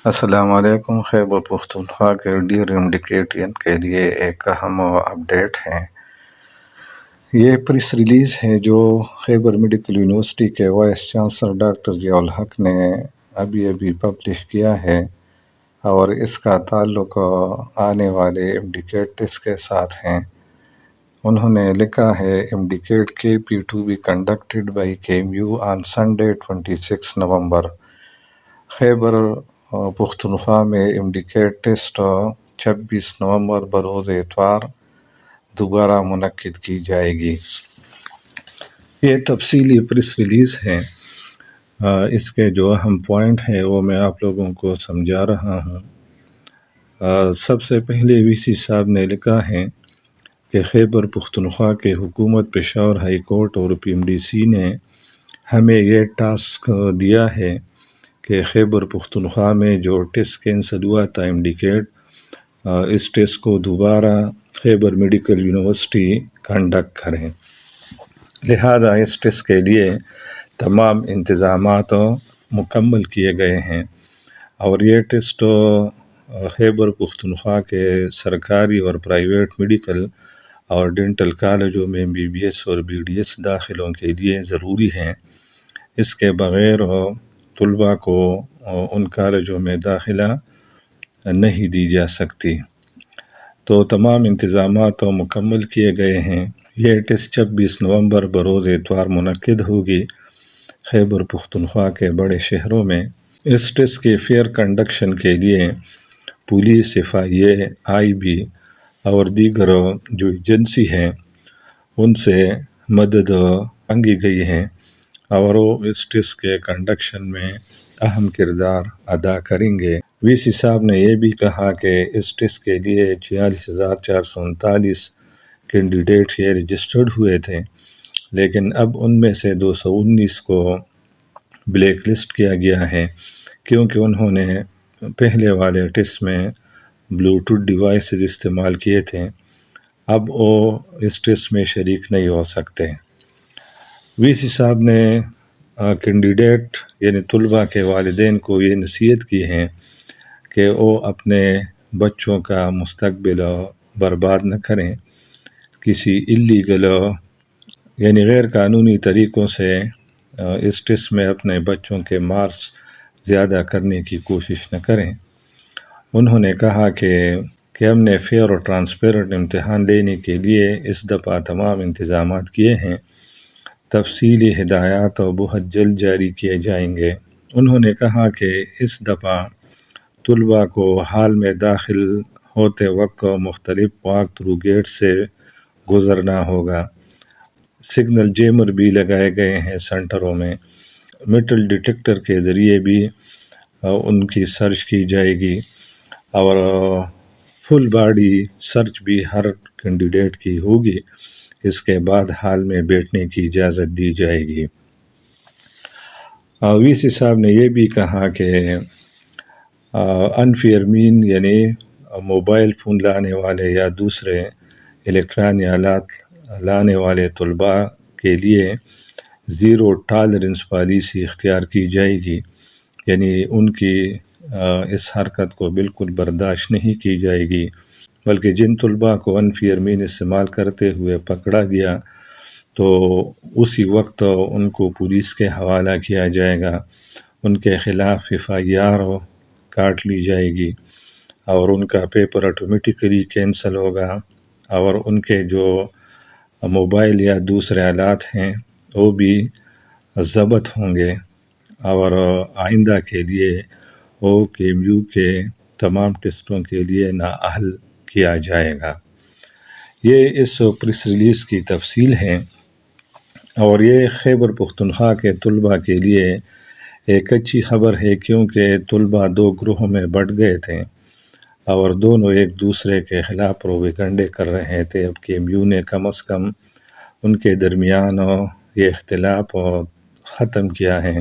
السلام علیکم۔ خیبر پختونخوا کے ڈیئر انڈیکیٹین کے لیے ایک اہم اپڈیٹ ہے۔ یہ پریس ریلیز ہے جو خیبر میڈیکل یونیورسٹی کے وائس چانسلر ڈاکٹر ضیاء الحق نے ابھی پبلش کیا ہے، اور اس کا تعلق آنے والے امڈیکیٹ ٹیسٹ کے ساتھ ہیں۔ انہوں نے لکھا ہے، امڈیکیٹ KP to be conducted by KMU on Sunday 26 نومبر۔ خیبر پختونخوا میں امڈیکیٹ ٹیسٹ 26 نومبر بروز اتوار دوبارہ منعقد کی جائے گی۔ یہ تفصیلی پریس ریلیز ہے۔ اس کے جو اہم پوائنٹ ہیں وہ میں آپ لوگوں کو سمجھا رہا ہوں۔ سب سے پہلے VC صاحب نے لکھا ہے کہ خیبر پختونخوا کے حکومت پشاور ہائی کورٹ اور PMDC نے ہمیں یہ ٹاسک دیا ہے کہ خیبر پختونخوا میں جو ٹیسٹ کینسل ہوا تھا امڈیکیٹ، اس ٹیسٹ کو دوبارہ خیبر میڈیکل یونیورسٹی کنڈکٹ کریں۔ لہذا اس ٹیسٹ کے لیے تمام انتظامات مکمل کیے گئے ہیں، اور یہ ٹیسٹ خیبر پختونخوا کے سرکاری اور پرائیویٹ میڈیکل اور ڈینٹل کالجوں میں MBBS اور BDS داخلوں کے لیے ضروری ہیں۔ اس کے بغیر طلباء کو ان کالجوں میں داخلہ نہیں دی جا سکتی۔ تو تمام انتظامات مکمل کیے گئے ہیں۔ یہ ٹیسٹ 26 نومبر بروز اتوار منعقد ہوگی خیبر پختونخوا کے بڑے شہروں میں۔ اس ٹیسٹ کے فیئر کنڈکشن کے لیے پولیس، FIA، IB اور دیگر جو ایجنسی ہیں ان سے مدد مانگی گئی ہے، اور وہ اس ٹیسٹ کے کنڈکشن میں اہم کردار ادا کریں گے۔ VC صاحب نے یہ بھی کہا کہ اس ٹیسٹ کے لیے 46,439 کینڈیڈیٹ یہ رجسٹرڈ ہوئے تھے، لیکن اب ان میں سے 219 کو بلیک لسٹ کیا گیا ہے، کیونکہ انہوں نے پہلے والے ٹیسٹ میں بلوٹوتھ ڈیوائسز استعمال کیے تھے۔ اب وہ اس ٹیسٹ میں شریک نہیں ہو سکتے۔ VC صاحب نے کینڈیڈیٹ یعنی طلباء کے والدین کو یہ نصیحت کی ہے کہ وہ اپنے بچوں کا مستقبل برباد نہ کریں، کسی اللیگل یعنی غیر قانونی طریقوں سے اس ٹیسٹ میں اپنے بچوں کے مارکس زیادہ کرنے کی کوشش نہ کریں۔ انہوں نے کہا کہ ہم نے فیئر اور ٹرانسپیرنٹ امتحان لینے کے لیے اس دفعہ تمام انتظامات کیے ہیں۔ تفصیلی ہدایات بہت جلد جاری کیے جائیں گے۔ انہوں نے کہا کہ اس دفعہ طلباء کو ہال میں داخل ہوتے وقت مختلف واک تھرو گیٹ سے گزرنا ہوگا۔ سگنل جیمر بھی لگائے گئے ہیں سینٹروں میں۔ میٹل ڈیٹیکٹر کے ذریعے بھی ان کی سرچ کی جائے گی، اور فل باڈی سرچ بھی ہر کینڈیڈیٹ کی ہوگی۔ اس کے بعد ہال میں بیٹھنے کی اجازت دی جائے گی۔ VC صاحب نے یہ بھی کہا کہ انفیئر مین یعنی موبائل فون لانے والے یا دوسرے الیکٹرانی آلات لانے والے طلباء کے لیے زیرو ٹالرنس پالیسی اختیار کی جائے گی، یعنی ان کی اس حرکت کو بالکل برداشت نہیں کی جائے گی، بلکہ جن طلباء کو انفیئر مین استعمال کرتے ہوئے پکڑا گیا تو اسی وقت ان کو پولیس کے حوالہ کیا جائے گا، ان کے خلاف FIR کاٹ لی جائے گی، اور ان کا پیپر آٹومیٹیکلی کینسل ہوگا، اور ان کے جو موبائل یا دوسرے آلات ہیں وہ بھی ضبط ہوں گے، اور آئندہ کے لیے وہ KMU کے تمام ٹیسٹوں کے لیے نااہل کیا جائے گا۔ یہ اس پریس ریلیز کی تفصیل ہے، اور یہ خیبر پختونخوا کے طلباء کے لیے ایک اچھی خبر ہے، کیونکہ طلباء دو گروہوں میں بٹ گئے تھے اور دونوں ایک دوسرے کے خلاف پروپیگنڈے کر رہے تھے۔ اب KMU نے کم از کم ان کے درمیان یہ اختلاف ختم کیا ہے،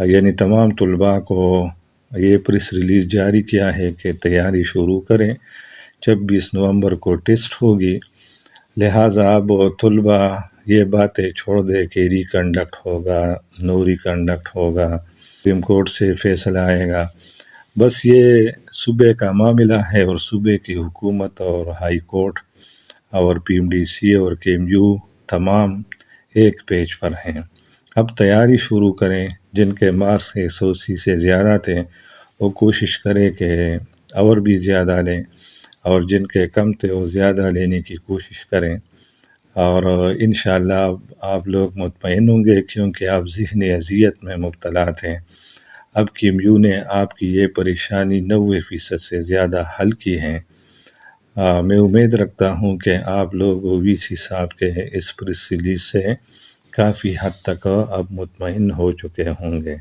یعنی تمام طلباء کو یہ پریس ریلیز جاری کیا ہے کہ تیاری شروع کریں، 26 نومبر کو ٹیسٹ ہوگی۔ لہٰذا اب طلباء یہ باتیں چھوڑ دے کہ ریکنڈکٹ ہوگا، نو ریکنڈکٹ ہوگا، سپریم کورٹ سے فیصلہ آئے گا۔ بس یہ صوبے کا معاملہ ہے، اور صوبے کی حکومت اور ہائی کورٹ اور پی ایم ڈی سی اور کے ایم یو تمام ایک پیج پر ہیں۔ اب تیاری شروع کریں، جن کے مارکس 180 سے زیادہ تھے وہ کوشش کریں کہ اور بھی زیادہ لیں، اور جن کے کم تھے وہ زیادہ لینے کی کوشش کریں، اور انشاءاللہ آپ لوگ مطمئن ہوں گے، کیونکہ آپ ذہنی اذیت میں مبتلا تھے۔ اب کے ایم یو نے آپ کی یہ پریشانی 90% سے زیادہ حل کی ہے۔ میں امید رکھتا ہوں کہ آپ لوگ وی سی صاحب کے اس پریس ریلیز سے کافی حد تک اب مطمئن ہو چکے ہوں گے۔